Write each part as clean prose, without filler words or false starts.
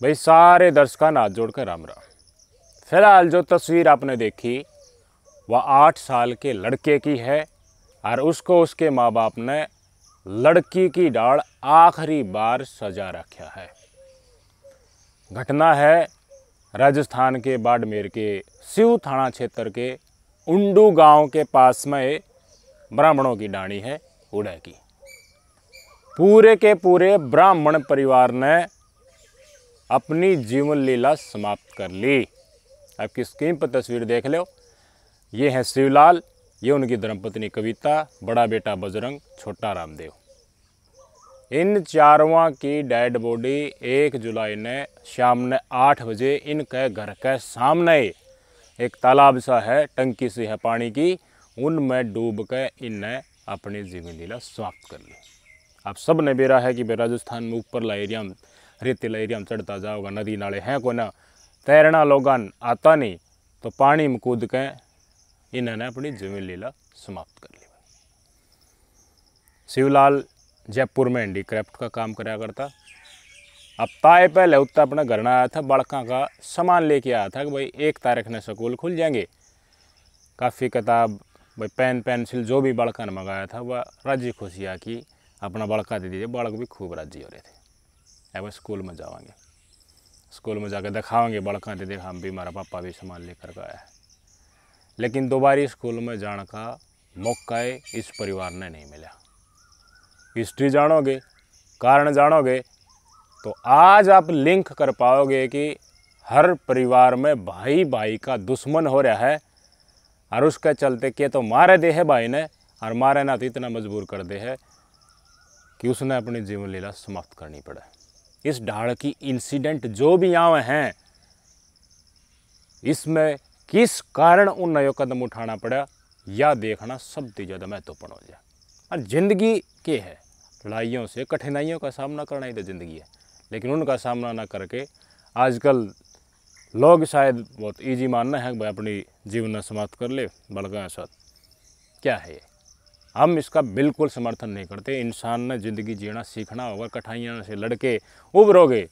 भाई सारे दर्शकों हाथ जोड़कर राम राम। फिलहाल जो तस्वीर आपने देखी वह 8 साल के लड़के की है और उसको उसके माँ बाप ने लड़की की डाल आखिरी बार सजा रखा है। घटना है राजस्थान के बाड़मेर के सिव थाना क्षेत्र के उंडू गांव के पास में ब्राह्मणों की डाणी है उड़े की। पूरे के पूरे ब्राह्मण परिवार ने अपनी जीवन लीला समाप्त कर ली। आपकी स्क्रीन पर तस्वीर देख लो, ये है शिवलाल, ये उनकी धर्मपत्नी कविता, बड़ा बेटा बजरंग, छोटा रामदेव। इन चारों की डेड बॉडी 1 जुलाई ने शाम ने 8 बजे इनके घर के सामने एक तालाब सा है, टंकी सी है पानी की, उनमें डूब के इनने अपनी जीवन लीला समाप्त कर ली। आप सब ने बेरा है कि राजस्थान में ऊपर एरिया में रेतीला एरिया में चढ़ता जाओगा, नदी नाले हैं को ना, तैरना लोगन आता नहीं, तो पानी में कूद के इन्होंने अपनी जीवन लीला समाप्त कर ली। शिवलाल जयपुर में हैंडीक्राफ्ट का काम कराया करता। अब ताए पहले उत्तर अपना घर में आया था, बड़का का सामान लेके आया था कि भाई 1 तारीख ने स्कूल खुल जाएंगे, काफ़ी किताब भाई पेन पेंसिल जो भी बड़का ने मंगाया था वह राजी खुशियाँ की अपना बड़का दे दीजिए। बालक भी खूब राजी हो रहे थे। अब स्कूल में जाएंगे, स्कूल में जाकर दिखाएंगे बड़का दे देखा हम भी, हमारा पापा भी सामान लेकर के आया है। लेकिन दोबारा स्कूल में जाने का मौका इस परिवार ने नहीं मिला। हिस्ट्री जानोगे, कारण जानोगे तो आज आप लिंक कर पाओगे कि हर परिवार में भाई भाई का दुश्मन हो रहा है, और उसके चलते के तो मारे दे है भाई ने, और मारे ना तो इतना मजबूर कर दे है कि उसने अपनी जीवन लीला समाप्त करनी पड़े। इस ढाल की इंसिडेंट जो भी यहाँ हैं, इसमें किस कारण उन नयो कदम उठाना पड़ा या देखना सबसे ज़्यादा महत्वपूर्ण हो जाए। और ज़िंदगी के है, लड़ाइयों से कठिनाइयों का सामना करना ही तो ज़िंदगी है, लेकिन उनका सामना ना करके आजकल लोग शायद बहुत इजी मानना है कि भाई अपनी जीवन समाप्त कर ले बड़का साथ। क्या है ये? हम इसका बिल्कुल समर्थन नहीं करते। इंसान ने ज़िंदगी जीना सीखना होगा, कठिनाइयों से लड़के उभरोगे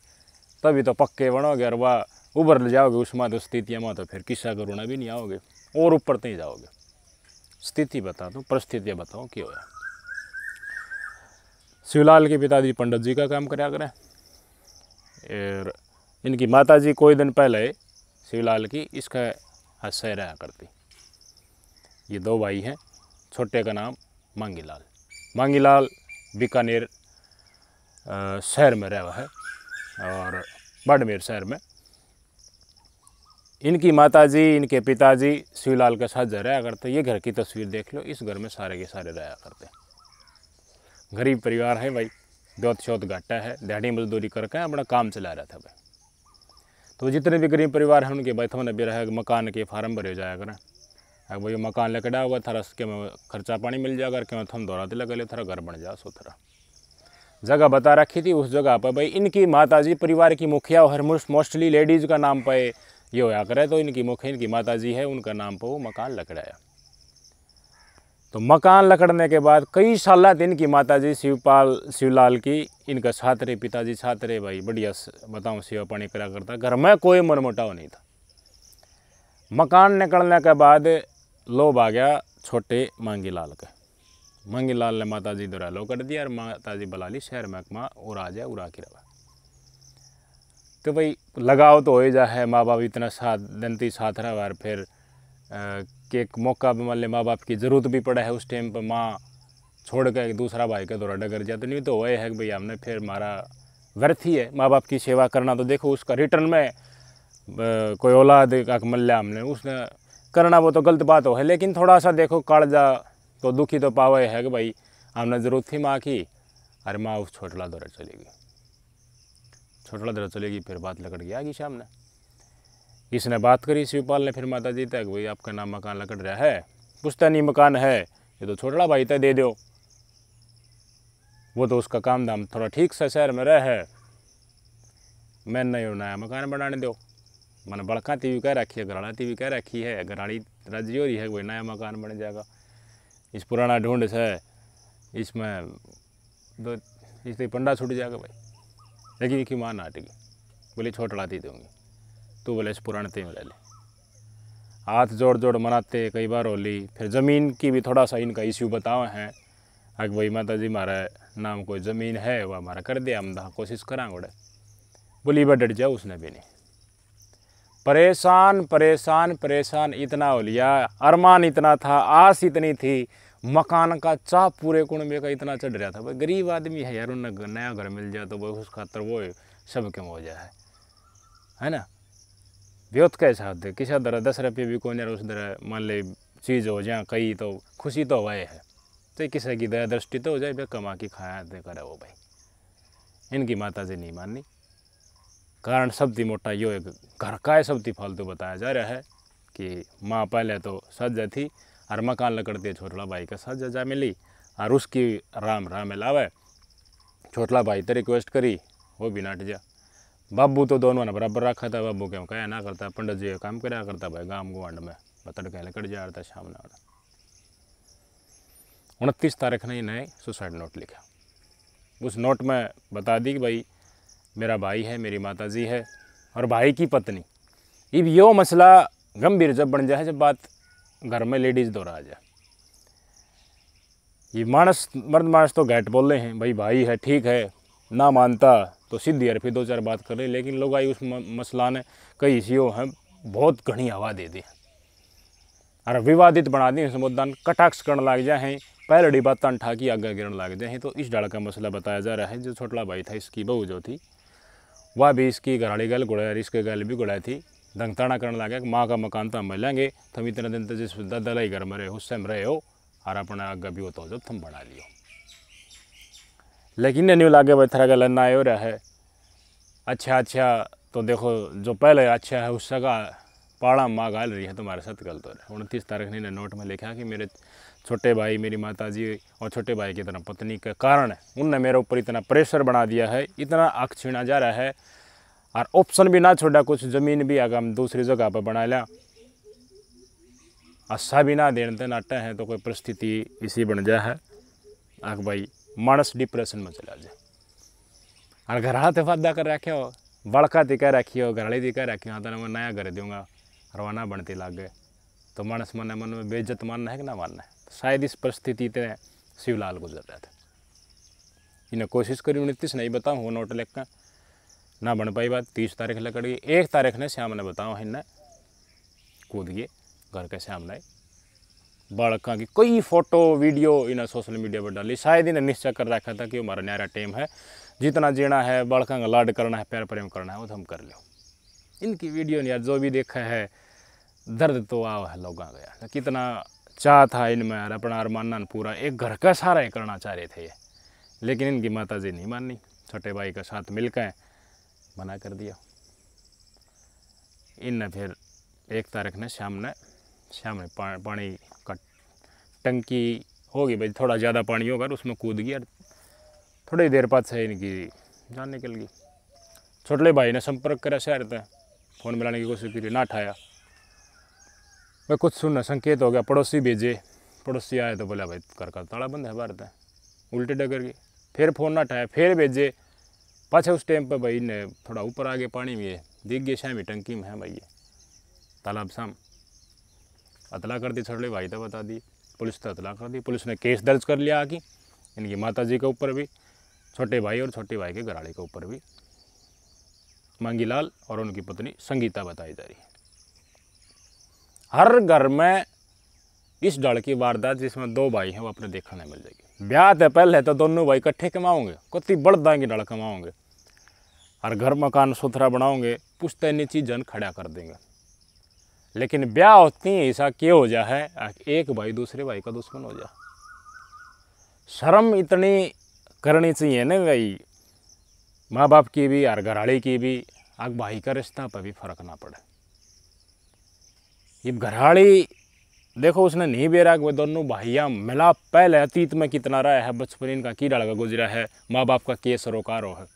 तभी तो पक्के बनोगे, और वह उभर ले जाओगे उसमें तो स्थितियाँ में तो फिर किस्सा करुणा भी नहीं आओगे और ऊपर नहीं जाओगे। स्थिति बता दूँ, परिस्थितियाँ बताओ क्या होया। शिवलाल के पिताजी पंडित जी का काम कराया करें, और इनकी माताजी कोई दिन पहले शिवलाल की इसका हस्से रहा करती। ये 2 भाई हैं, छोटे का नाम मांगीलाल। मांगीलाल बीकानेर शहर में रहा है और बाड़मेर शहर में। इनकी माताजी, इनके पिताजी शिवलाल के साथ रहा करते। ये घर की तस्वीर देख लो, इस घर में सारे के सारे रहा करते। गरीब परिवार है भाई, बहुत शोत घाटा है, दिहाड़ी मजदूरी करके अपना काम चला रहा था भाई। तो जितने भी गरीब परिवार हैं उनके भाई थोड़ा भी रहा मकान के फार्म भरे जाया करें। अब भाई मकान लेकर होगा थारा के में खर्चा पानी मिल जाएगा, कि मैं थम दौरा लगा ले थारा घर बन जा सो। थारा जगह बता रखी थी, उस जगह पर भाई इनकी माताजी परिवार की मुखिया हर मोस्टली लेडीज़ का नाम पे ये होया करे, तो इनकी मुखिया इनकी माताजी है, उनका नाम पर वो मकान लकड़ाया। तो मकान लकड़ने के बाद कई साल इनकी माताजी शिवलाल की इनका साथ रहे, पिताजी साथ रहे भाई, बढ़िया बताऊँ सेवा पानी करा करता। घर में कोई मनमुटाव नहीं था। मकान निकलने के बाद लोभ आ गया छोटे मांगीलाल का। मांगीलाल ने माताजी द्वारा लो कर दिया और माताजी बुला ली शहर महकमा और आ जाए उड़ा के रवा। तो भाई लगाव तो हो ही जा है, माँ बाप इतना साथ दंती साथ रहा, और फिर कि एक मौका पर मान ले माँ बाप की ज़रूरत भी पड़ा है उस टाइम पर, माँ छोड़ कर एक दूसरा भाई का दौरा डगर जाता। नहीं तो वही है कि भाई हमने फिर हमारा व्यर्थ ही है माँ बाप की सेवा करना। तो देखो उसका रिटर्न में कोई औलाद का मल्ला हमने उसने करना, वो तो गलत बात हो है, लेकिन थोड़ा सा देखो कालजा तो दुखी तो पावे है कि भाई हमने ज़रूरत थी माँ की, अरे माँ उस छोटला दौरा चलेगी, छोटला दौरा चलेगी। फिर बात लकड़ गया आगे सामने, इसने बात करी शिवपाल ने फिर माता जी तक, भाई आपका नाम मकान लकड़ रहा है, पुश्ता नहीं मकान है, ये तो छोटला भाई तय दे दो, वो तो उसका काम धाम थोड़ा ठीक से शहर में रह है, मैं नहीं नया मकान बनाने दो। मैंने बड़का तीवी कह रखी है, घराड़ा तीवी कह रखी है, घराड़ी राजी हो रही है, कोई नया मकान बन जाएगा। इस पुराना ढूंढ से इसमें 2 इससे पंडा छूट जाएगा भाई। लेकिन की माँ नाट गई, बोले छोटड़ा दी दूंगी, तू बोले इस पुराने ते में ले ले। हाथ जोड़ जोड़ मनाते, कई बार होली। फिर ज़मीन की भी थोड़ा सा इनका इश्यू बताओ हैं, अग भाई माता जी हमारा नाम कोई ज़मीन है वह हमारा कर दिया, हम कोशिश करांगे। बोली बा डट जाओ, उसने भी नहीं। परेशान परेशान परेशान इतना हो लिया, अरमान इतना था, आस इतनी थी, मकान का चाह पूरे कुनबे का इतना चढ़ रहा था। भाई गरीब आदमी है यार, उन्हें नया घर मिल जाए तो वो उस खातर वो सब क्यों हो जाए, है ना। व्योत कैसा होते किसी तरह 10 रुपये भी कौन यार उस तरह मान ले चीज़ हो जाए कहीं, तो खुशी तो हुआ है, तो किसी की दया दृष्टि तो हो जाए, भाई कमा के खाया दे करे वो। भाई इनकी माता जी नहीं माननी, कारण सबती मोटा यो एक घर का है, सबती फालतू बताया जा रहा है कि माँ पहले तो सज्जा थी और मकान लकड़ते छोटला भाई का सज्जा जा मिली, और उसकी राम राम लावे। छोटला भाई तो रिक्वेस्ट करी, वो भी नाट जा। बाबू तो दोनों ने बराबर रखा था, बाबू क्यों कहा ना करता, पंडित जी काम कराया करता भाई गांव गुआंड में, बतड़ के लकड़ जा रहा था शाम ने। 29 तारीख ने इन्हें सुसाइड नोट लिखा। उस नोट में बता दी कि भाई मेरा भाई है, मेरी माता जी है और भाई की पत्नी। अब यो मसला गंभीर जब बन जाए, जब बात घर में लेडीज़ दौरा आ जाए, ये मानस मर्द मानस तो घैट बोल रहे हैं, भाई है ठीक है, ना मानता तो सीधी यार फिर 2-4 बात कर रहे, लेकिन लोग आई उस मसला ने कई इसी हैं बहुत घनी हवा दे दी और विवादित बना दी, इस मुद्दा कटाक्ष करने लग जाए हैं, पहलड़ी बात ठाकी आगे गिरने लग जाए। तो इस डाल का मसला बताया जा रहा है। जो छोटला भाई था, इसकी बहू जो थी, वह भी इसकी घराड़ी गल गुड़ाया, इसके गल भी गुड़ाई थी, दंगताना करने लगे कि माँ का मकान तो हम मिलेंगे, तुम इतने दिन तो जिस दलाई घर में रहे उस टाइम रहे हो और अपना आगे भी हो तो जब तुम बना लियो। लेकिन नहीं लागे भाई थरा गल ना हो रहा है। अच्छा तो देखो जो पहले अच्छा है उससे का पाड़ा माँ गाल रही है, तुम्हारे साथ गलत हो रहा है। 29 तारीख ने नोट में लिखा कि मेरे छोटे भाई, मेरी माताजी और छोटे भाई की तरह पत्नी के कारण उनने मेरे ऊपर इतना प्रेशर बना दिया है, इतना हक छीना जा रहा है और ऑप्शन भी ना छोड़ा, कुछ ज़मीन भी अगर हम दूसरी जगह पर बना लिया, अच्छा भी ना देते नाटे हैं, तो कोई परिस्थिति इसी बन जाए है आग भाई मानस डिप्रेशन में चला जाए। और घराला तो वादा कर रखे हो, बड़का ती कह रखी हो, घराली ती कह रखी हो, तो मैं नया घर दूंगा, रवाना बनती लाग गए, तो मानस मन में बेइज्जत मानना है कि ना मानना है। तो शायद इस परिस्थिति से शिवलाल गुजर रहा था। इन्हें कोशिश करी 29 नहीं बताऊँ वो नोट लिख कर, ना बन पाई बात। 30 तारीख लकड़ गई, 1 तारीख ने श्याम ने बताओ इन्हें कूद गए घर के सामने, बालका की कई फोटो वीडियो इन्हें सोशल मीडिया पर डाली। शायद इन्हें निश्चय कर रखा था कि हमारा न्यारा टेम है, जितना जीना है, बालका का लाड करना है, प्यार प्रेम करना है, वो तो हम कर लो। इनकी वीडियो ने यार जो भी देखा है दर्द तो आओ है लोगों का, कितना चाह था इनमें यार अपना अरमानन पूरा एक घर का सारा ही करना चाह रहे थे ये, लेकिन इनकी माता जी नहीं माननी, छोटे भाई के साथ मिलकर मना कर दिया। इनने फिर 1 तारीख ने शाम ने पानी का टंकी होगी भाई, थोड़ा ज़्यादा पानी होगा उसमें कूद गया, थोड़ी देर बाद से इनकी जान निकल गई। छोटे भाई ने संपर्क करा शहर तक, फ़ोन मिलाने की कोशिश की, ना उठाया। भाई कुछ सुनना संकेत हो गया, पड़ोसी भेजे, पड़ोसी आए तो बोला भाई घर का ताला बंद है बाहर तक, उल्टे डगर गए। फिर फ़ोन ना उठाया, फिर भेजे, पाछे उस टाइम पर भाई ने थोड़ा ऊपर आगे पानी में दिख गए, शामी टंकी में है भाई तालाब शाम, अतला कर दी। छोटे भाई तो बता दी, पुलिस तो अतला कर दी, पुलिस ने केस दर्ज कर लिया आके इनकी माताजी के ऊपर भी, छोटे भाई और छोटे भाई के घराड़ी के ऊपर भी। मांगीलाल और उनकी पत्नी संगीता बताई जा रही है। हर घर में इस डर की वारदात जिसमें 2 भाई हैं वो अपने देखने मिल जाएगी। ब्याह से पहले तो दोनों भाई इकट्ठे कमाओगे, कति बढ़ की डर कमाओगे और घर मकान सुथरा बनाओगे, पुश्तैनी चीज़न खड़ा कर देंगे। लेकिन ब्याह होती है ऐसा क्यों हो जा है, एक भाई दूसरे भाई का दुश्मन हो जा। शर्म इतनी करनी चाहिए ना भाई, माँ बाप की भी और घराड़ी की भी, आग भाई का रिश्ता पर भी फर्क ना पड़े। ये घराड़ी देखो उसने नहीं बेरा, वो दोनों भाइयाँ मिला पहले अतीत में कितना रहा है, बचपन इनका की डाल का गुजरा है, माँ बाप का के सरोकारो है,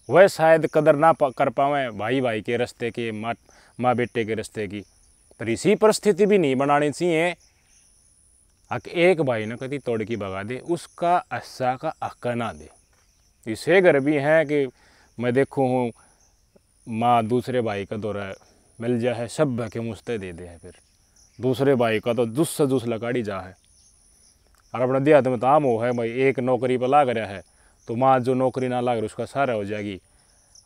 वह शायद कदर ना कर पावे भाई भाई के रिश्ते की, माँ बेटे के रिश्ते की। पर इसी परिस्थिति भी नहीं बनानी चाहिए एक भाई ने कभी तोड़ की भगा दे, उसका अस्सा का हक ना दे। इसे घर भी हैं कि मैं देखूँ हूँ माँ दूसरे भाई का दौरा मिल जा है, सब के मुस्ते दे दे है, फिर दूसरे भाई का तो जुस से जुस लकाड़ी जा है। और अपना देहात में तो आम हो है भाई, एक नौकरी पर लाग रहा है तो माँ जो नौकरी ना लाग रही उसका सारा हो जाएगी।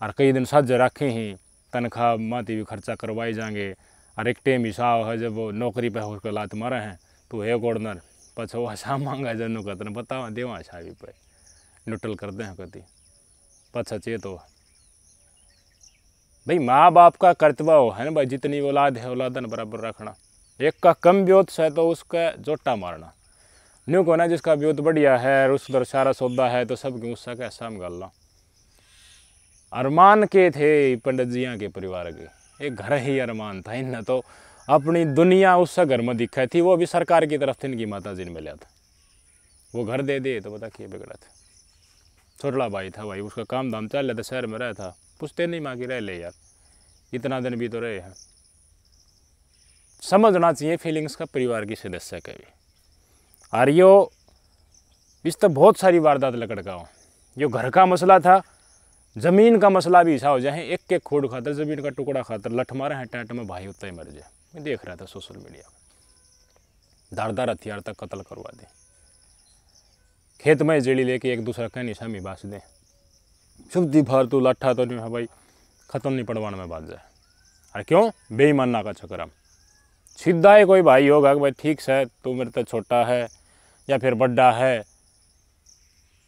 और कई दिन सज रखे ही तनख्वाह माती भी खर्चा करवाई जाएंगे। और एक टेम हिसाब है जब वो नौकरी पे होकर लात मारे हैं तो एक ऑर्डनर पछो आशा मांगा जनु का तन बतावा देवा आशा भी पे न्यूट्रल कर दे कति पछा चे तो भाई माँ बाप का कर्तव्य है ना भाई, जितनी औलाद है औलादन बराबर रखना। एक का कम ब्योत है तो उसका जोटा मारना, न्यू को ना जिसका ब्योत बढ़िया है और उस दर सारा सौदा है तो सब गुस्सा का ऐसा गलना। अरमान के थे पंडित जिया के परिवार के, एक घर ही अरमान था इन तो अपनी दुनिया उससे घर में दिखाई थी, वो भी सरकार की तरफ से इनकी माता जी ने मिला था, वो घर दे दे तो बता क्या बिगड़ा था। छोटा भाई था भाई, उसका काम धाम चल रहा था, शहर में रहा था, पूछते नहीं माँ की रह ले यार, इतना दिन भी तो रहे हैं। समझना चाहिए फीलिंग्स का परिवार की सदस्य के भी। और यो इस तो बहुत सारी वारदात लकड़का हो, यो घर का मसला था, जमीन का मसला भी ऐसा हो जाए, एक एक खोड खातर जमीन का टुकड़ा खातर लठ मारे हैं टेंट में, भाई उतना ही मर जाए। मैं देख रहा था सोशल मीडिया में, धारदार हथियार तक कत्ल करवा दे, खेत में जेड़ी लेके एक दूसरा का निशामी बास दे, शुद्धी फालतू लाठा तो नहीं है भाई, खत्म नहीं पड़वाने में बात जाए। अरे क्यों बेईमाना का चक्कर, हम सीधा ही कोई भाई होगा कि भाई ठीक है तू मेरे तो छोटा है या फिर बड़ा है,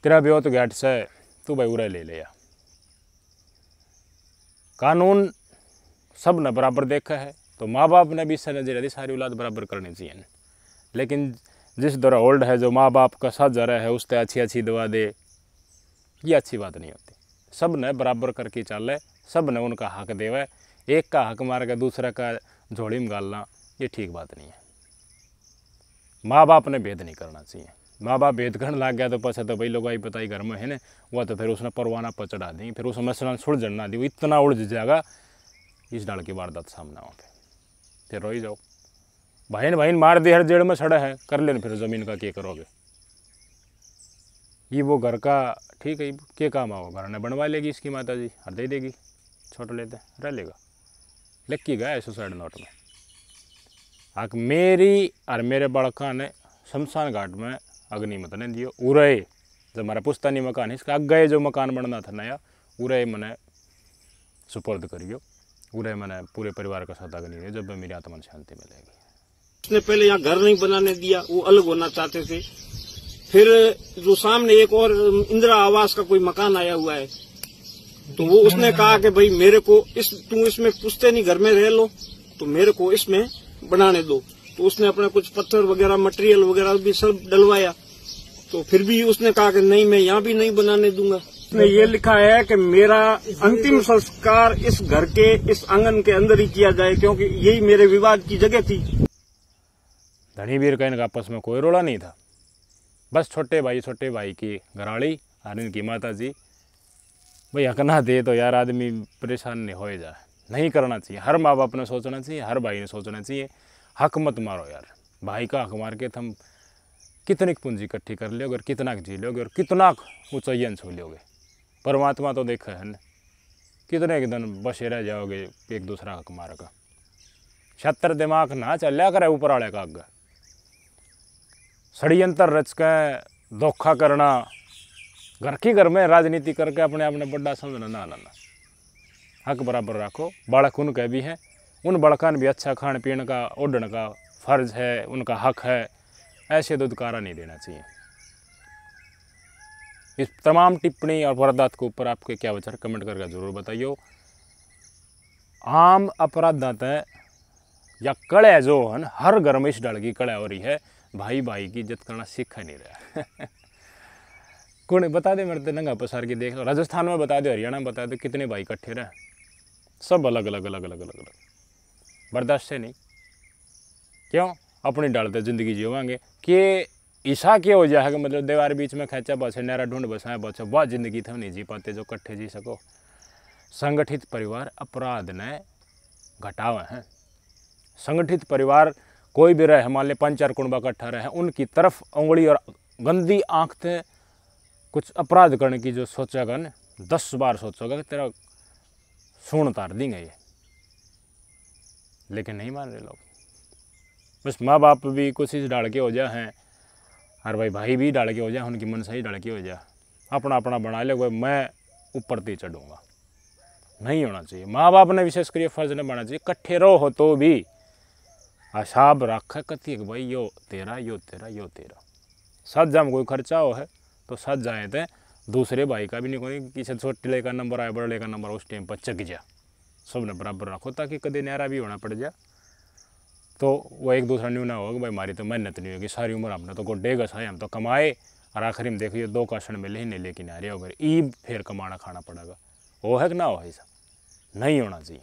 तेरा भी हो तो घाट से तू भाई उरे ले लिया। कानून सब ने बराबर देखा है तो माँ बाप ने भी इससे नजर सारी औलाद बराबर करनी चाहिए। लेकिन जिस दौरा ओल्ड है जो माँ बाप का साथ जा रहा है उससे अच्छी अच्छी दवा दे, ये अच्छी बात नहीं होती। सब ने बराबर करके चले, सब ने उनका हक देवे, एक का हक मार के दूसरा का झोली में गालना ये ठीक बात नहीं है। माँ बाप ने भेद नहीं करना चाहिए, माँ बाप भेद करने लग गया तो पछा तो भाई लोग आई बताई घर में है ना, वह तो फिर उसने परवाना पर चढ़ा दी, फिर उस मसला सुलझन ना दी, वो इतना उलझ जाएगा इस डाल की वारदात सामने वहाँ पे, फिर रोई जाओ बहन बहन मार दे हर जेड़ में सड़ा है, कर लेना फिर ज़मीन का क्या करोगे। ये वो घर का ठीक है क्या काम आओ, घर ने बनवा लेगी इसकी माता जी और दे देगी, छोड़ लेते रह लेगा, लिखी गया है सुसाइड नोट में। आक मेरी और मेरे बड़का ने शमशान घाट में अग्निमत ने दियो, उरे जब हमारा पुश्तैनी मकान है इसका अगए जो मकान बनना था नया, उरे मैंने सुपुर्द करियो, उरे मैंने पूरे परिवार का साथ अग्नि दिया, जब मेरी आत्मा शांति मिलेगी। उसने पहले यहाँ घर नहीं बनाने दिया, वो अलग होना चाहते थे। फिर जो सामने एक और इंदिरा आवास का कोई मकान आया हुआ है तो वो उसने कहा कि भाई मेरे को तुम इसमें पुश्तैनी घर में रह लो तो मेरे को इसमें बनाने दो। तो उसने अपने कुछ पत्थर वगैरह मटेरियल वगैरह भी सब डलवाया, तो फिर भी उसने कहा कि नहीं मैं यहाँ भी नहीं बनाने दूंगा। उसने ये लिखा है कि मेरा अंतिम संस्कार इस घर के इस आंगन के अंदर ही किया जाए क्योंकि यही मेरे विवाद की जगह थी। धनी वीर का इनका आपस में कोई रोड़ा नहीं था, बस छोटे भाई की घराड़ी और इनकी माता जी भाई हक ना दे तो यार आदमी परेशान नहीं हो जाए, नहीं करना चाहिए। हर माँ बाप ने सोचना चाहिए, हर भाई ने सोचना चाहिए, हक मत मारो यार, भाई का हक मार के तुम कितनी पूंजी इकट्ठी कर लोगे और कितना जी लोगे और कितना ऊंचाइयन छू लोगे। परमात्मा तो देखा है न कितने एक दिन बसे रह जाओगे एक दूसरा हक मार का। 76 दिमाग ना चलिया करे ऊपर वाले का आगे, षड्यंत्र रच के धोखा करना, घर की घर में राजनीति करके अपने आप ने बड़ा समझना ना लाना। हक बराबर रखो, बालक उनके भी हैं, उन बालकान भी अच्छा खान पीने का ओढ़ने का फर्ज है, उनका हक है, ऐसे दुदकारा नहीं देना चाहिए। इस तमाम टिप्पणी और वारदात के ऊपर आपके क्या विचार कमेंट करके जरूर बताइए। आम अपराधात या कड़े जो है हर घर में इस डाल की कड़ा हो रही है, भाई भाई की इज्जत करना सीखा नहीं रहा। कौन बता दे, मेरे तो नंगा पसार की देख लो, राजस्थान में बता दो, हरियाणा में बता दो, कितने भाई इकट्ठे रहे, सब अलग अलग अलग अलग अलग अलग, बर्दाश्त से नहीं। क्यों अपनी डालते ज़िंदगी जीवांगे कि ईसा क्या हो जाएगा, मतलब दीवार बीच में खैचा बसे नहरा ढूंढ बसाए बचे, वह जिंदगी थे नहीं जी पाते जो इकट्ठे जी सको। संगठित परिवार अपराध ने घटावे हैं। संगठित परिवार कोई भी रहे, मान ले 5-4 कुंबा इकट्ठा रहे, उनकी तरफ उंगली और गंदी आंख से कुछ अपराध करने की जो सोचेगा न 10 बार सोचोगा कि तेरा सूण उतार देंगे ये, लेकिन नहीं मान रहे लोग। बस माँ बाप भी कोशिश डाल के हो जा हैं, और भाई भी डाल के हो जाए, उनकी मन सही डाल के हो जाए, अपना अपना बना ले, मैं ऊपर ते चढ़ूंगा। नहीं होना चाहिए। माँ बाप ने विशेष कर फर्ज नहीं बनना चाहिए, कट्ठे रहो हो तो भी हिसाब रख कती कि भाई यो तेरा यो तेरा यो तेरा। साथ जा में कोई खर्चा हो है तो साथ जाए थे, दूसरे भाई का भी नहीं, कोई किसी छोटे का नंबर आए बड़े का नंबर उस टाइम पर चक जा, सबने बराबर रखो ताकि कभी न्यारा भी होना पड़ जाए तो वो एक दूसरा न्यू ना होगा कि भाई हमारी तो मेहनत नहीं होगी, सारी उम्र हमने तो गोड्डे घसाए, हम तो कमाए और आखिरी में देखिए 2 काशन मिले ही नहीं लेकिन आ रहे हो गए, ई फिर कमाना खाना पड़ेगा। वो है कि ना हो, ऐसा नहीं होना चाहिए।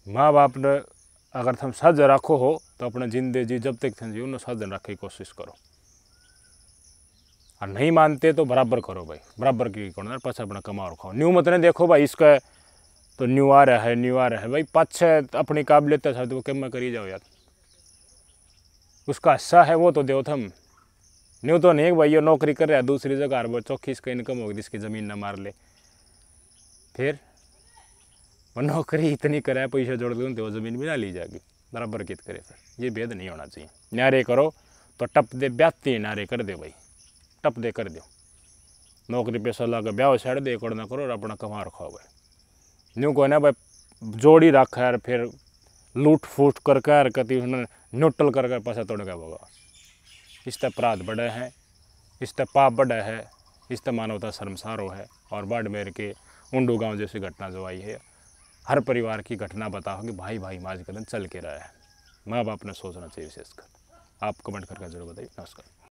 माँ बाप ने अगर तुम सज रखो हो तो अपने जिंदगी जब तक थे जीवन सज रखने की कोशिश करो, और नहीं मानते तो बराबर करो भाई, बराबर की करो, पाछा अपना कमाओ और खाओ। न्यू मत नहीं देखो भाई इसका तो न्यू आ रहा है भाई, पाछे अपनी काबिलियत है तो क्या मैं करी जाओ यार, उसका हिस्सा है वो तो दो थम। न्यू तो नहीं भाई ये नौकरी कर रहा है दूसरी जगह, वो चौखी इसका इनकम होगी जिसकी ज़मीन ना मार ले, फिर वो नौकरी इतनी करे पैसे जोड़ दूँ तो वो ज़मीन भी ना ली जाएगी, बराबर कित करे। फिर ये भेद नहीं होना चाहिए। न्यारे करो तो टप दे, ब्याती नारे कर दे भाई, टप दे कर दो। नौकरी पैसा लगा ब्याह छड़ दे कर ना करो और अपना कमा रखो भाई। न्यू को ना भाई जोड़ी रखा है फिर लूट फूट कर कति न्यूट्रल कर पैसा तोड़ के होगा, इस तरह अपराध बड़े हैं, इस तरह पाप बड़ा है, इस तरह मानवता शर्मसारो है। और बाड़मेर के उंडू गांव जैसी घटना जो आई है, हर परिवार की घटना बताओ कि भाई भाई माज कदम चल के रहा है। माँ बाप ने सोचना चाहिए विशेषकर। आप कमेंट करके जरूर बताइए। नमस्कार।